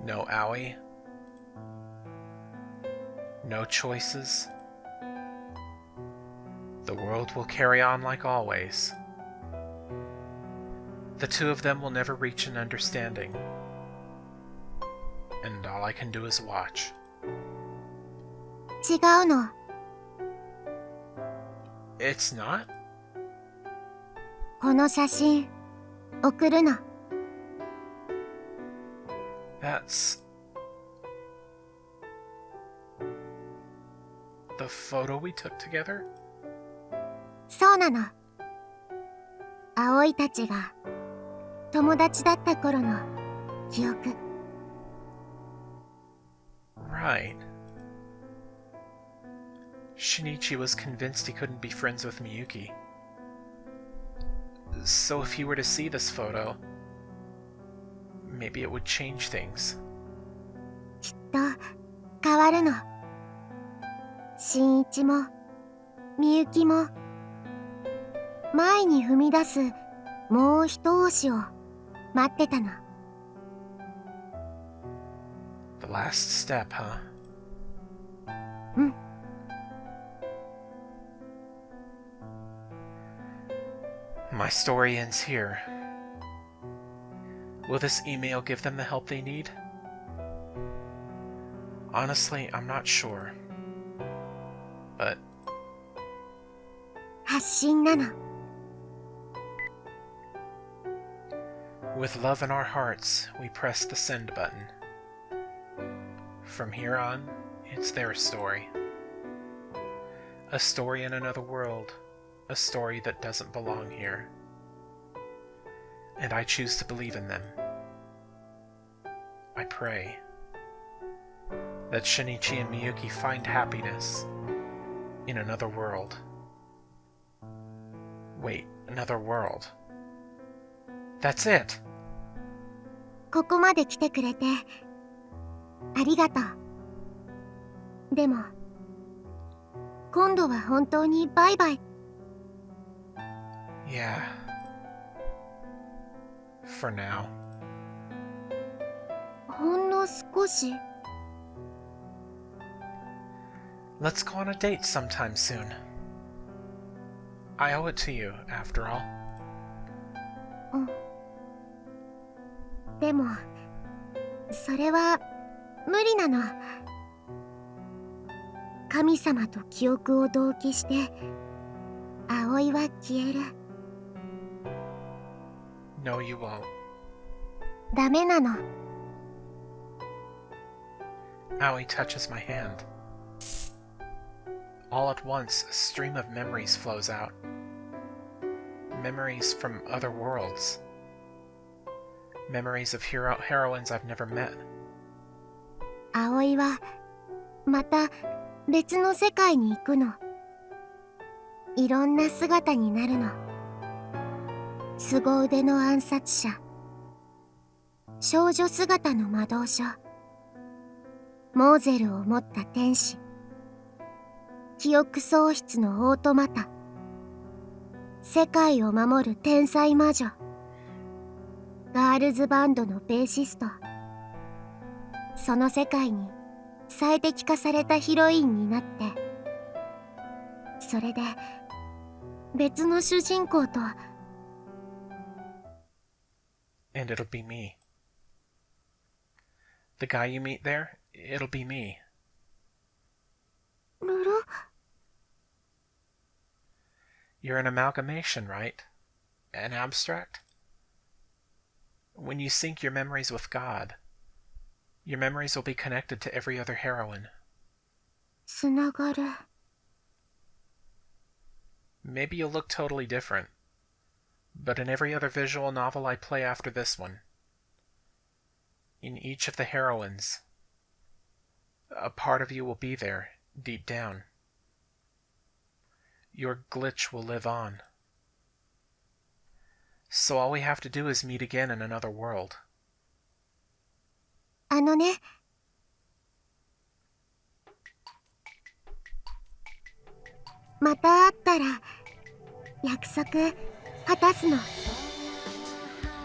No Aoi. No choices. The world will carry on like always. The two of them will never reach an understanding. And all I can do is watch. 違うの。 It's not? この写真送るの。 That's... the photo we took together? そうなの。葵たちが友達だった頃の記憶。 Right. Shinichi was convinced he couldn't be friends with Miyuki. So if he were to see this photo, maybe it would change things. きっと変わるの。新一もみゆきも前に踏み出すもう一押しを待ってたの。 The last step, huh? うん。 My story ends here. Will this email give them the help they need? Honestly, I'm not sure. But 発信なの。 with love in our hearts, we press the send button. From here on, it's their story. A story in another world. A story that doesn't belong here. And I choose to believe in them. I pray that Shinichi and Miyuki find happiness in another world. Wait, another world. That's it! ここまで来てくれてありがとう。でも今度は本当にバイバイ。 Yeah. For now. ほんの少し。 Let's go on a date sometime soon. I owe it to you, after all. うん。でもそれは無理なの。神様と記憶を同期して葵は消える。 No, you won't. ダメなの。 Aoi touches my hand. All at once, a stream of memories flows out. Memories from other worlds. Memories of heroines I've never met. 葵はまた別の世界に行くの。いろんな姿になるの。凄腕の暗殺者、少女姿の魔導書、モーゼルを持った天使、記憶喪失のオートマタ、世界を守る天才魔女、ガールズバンドのベーシスト、その世界に最適化されたヒロインになって、それで別の主人公と。 And it'll be me. The guy you meet there, it'll be me. ルル You're an amalgamation, right? An abstract? When you sync your memories with God, your memories will be connected to every other heroine. つながる。 Maybe you'll look totally different, but in every other visual novel I play after this one, in each of the heroines, a part of you will be there, deep down. Your glitch will live on. So all we have to do is meet again in another world. あのね。また会ったら約束果たすの。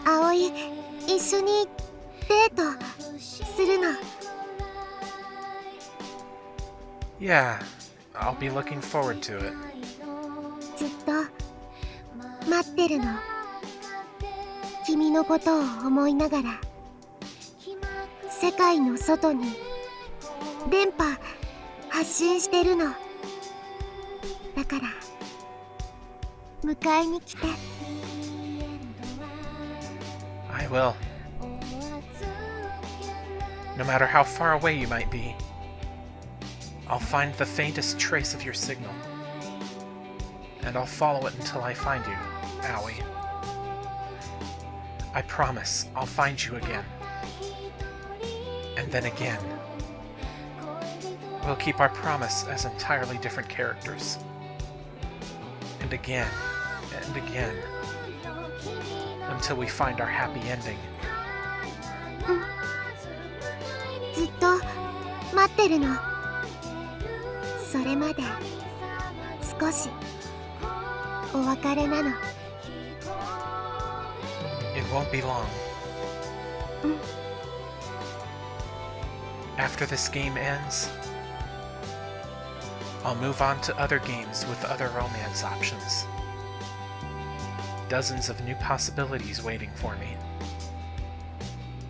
葵、一緒にデートするの。Yeah, I'll be looking forward to it. ずっと待ってるの。君のことを思いながら世界の外に電波発信してるの。だから迎えに来て。I will. No matter how far away you might be, I'll find the faintest trace of your signal, and I'll follow it until I find you, Aoi. I promise I'll find you again. And then again. We'll keep our promise as entirely different characters. And again, and again, until we find our happy ending. ずっと待ってるの。それまで少しお別れなの。It won't be long. After this game ends, I'll move on to other games with other romance options. Dozens of new possibilities waiting for me.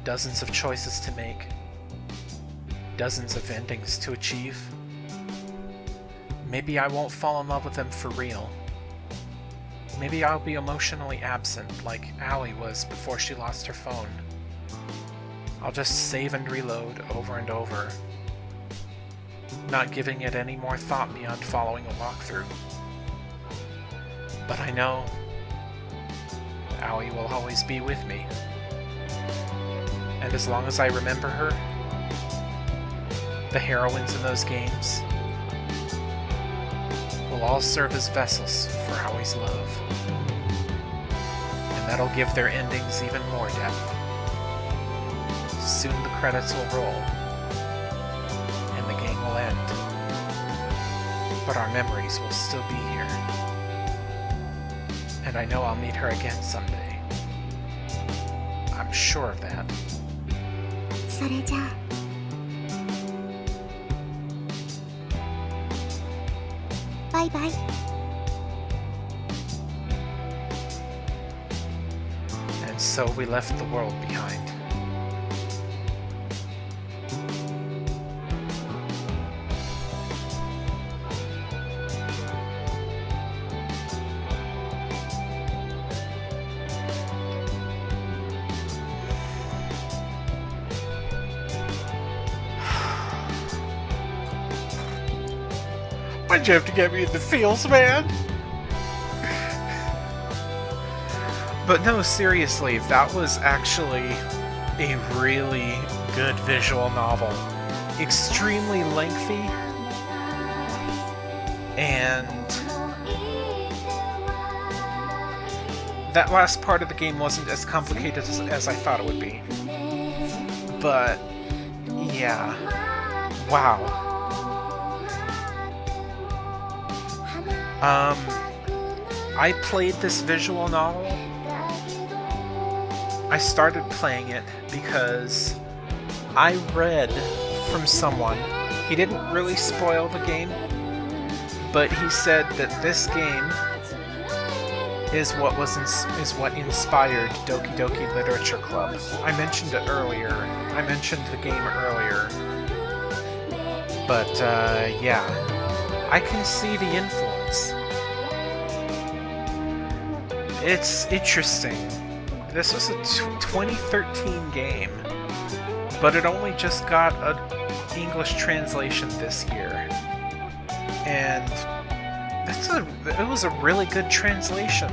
Dozens of choices to make. Dozens of endings to achieve. Maybe I won't fall in love with them for real. Maybe I'll be emotionally absent like Aoi was before she lost her phone. I'll just save and reload over and over, not giving it any more thought beyond following a walkthrough. But I know Aoi will always be with me. And as long as I remember her, the heroines in those games will all serve as vessels for Aoi's love. And that'll give their endings even more depth. Soon the credits will roll, and the game will end. But our memories will still be here. And I know I'll meet her again someday. I'm sure of that. それじゃあバイバイ。And so we left the world behind. Why'd you have to get me in the feels, man? But no, seriously, that was actually a really good visual novel. Extremely lengthy, and that last part of the game wasn't as complicated as I thought it would be. But, yeah. Wow. I played this visual novel. I started playing it because I read from someone. He didn't really spoil the game, but he said that this game is what inspired Doki Doki Literature Club. I mentioned it earlier. I mentioned the game earlier. But yeah, I can see the influence. It's interesting. This was a 2013 game, but it only just got an English translation this year. And it was a really good translation.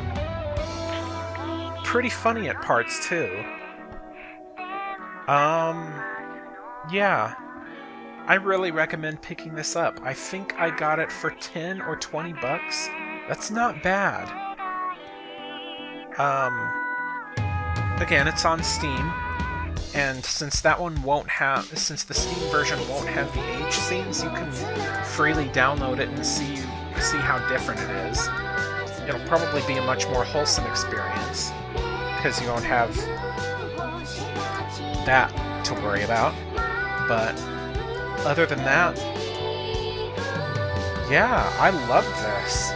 Pretty funny at parts, too. Yeah. I really recommend picking this up. I think I got it for 10 or 20 bucks. That's not bad. Again, it's on Steam. And since that one won't have, since the Steam version won't have the age scenes, you can freely download it and see how different it is. It'll probably be a much more wholesome experience because you won't have that to worry about. But other than that, yeah, I love this.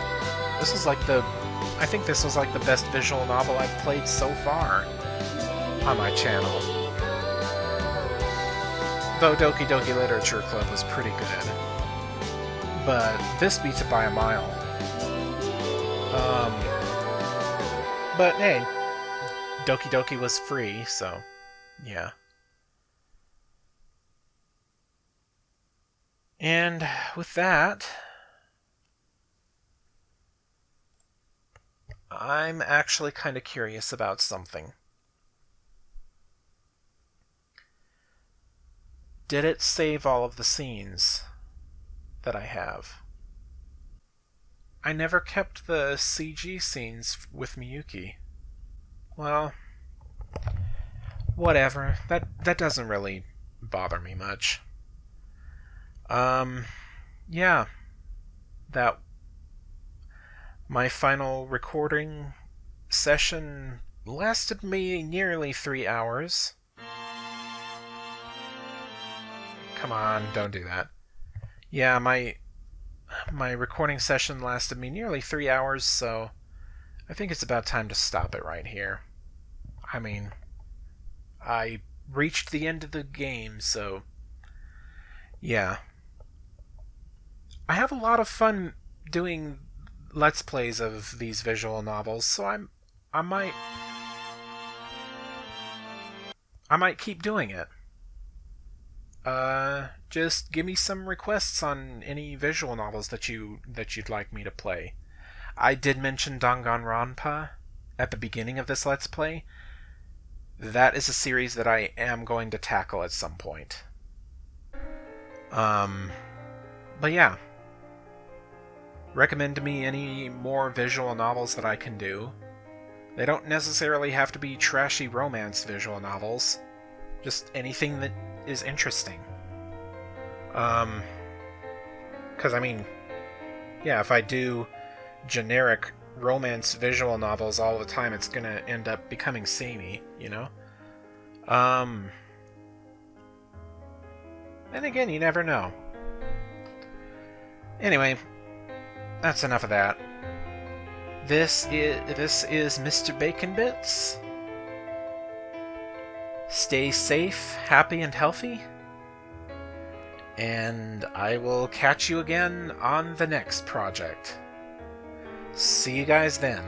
This is like I think this was like the best visual novel I've played so far on my channel. Though Doki Doki Literature Club was pretty good. But this beats it by a mile. But hey, Doki Doki was free, so yeah. And with that, I'm actually kind of curious about something. Did it save all of the scenes that I have? I never kept the CG scenes with Miyuki. Well, whatever. That doesn't really bother me much. Yeah. That my final recording session lasted me nearly 3 hours. Come on, don't do that. Yeah, my recording session lasted me nearly 3 hours, so I think it's about time to stop it right here. I mean, I reached the end of the game, so yeah. I have a lot of fun doing Let's Plays of these visual novels, so I might keep doing it. Just give me some requests on any visual novels that you'd like me to play. I did mention Danganronpa at the beginning of this Let's Play. That is a series that I am going to tackle at some point. But yeah. Recommend to me any more visual novels that I can do. They don't necessarily have to be trashy romance visual novels. Just anything that is interesting. Because, I mean, yeah, if I do generic romance visual novels all the time, it's gonna end up becoming samey, you know? And again, you never know. Anyway, that's enough of that. This is Mr. Bacon Bits. Stay safe, happy, and healthy. And I will catch you again on the next project. See you guys then.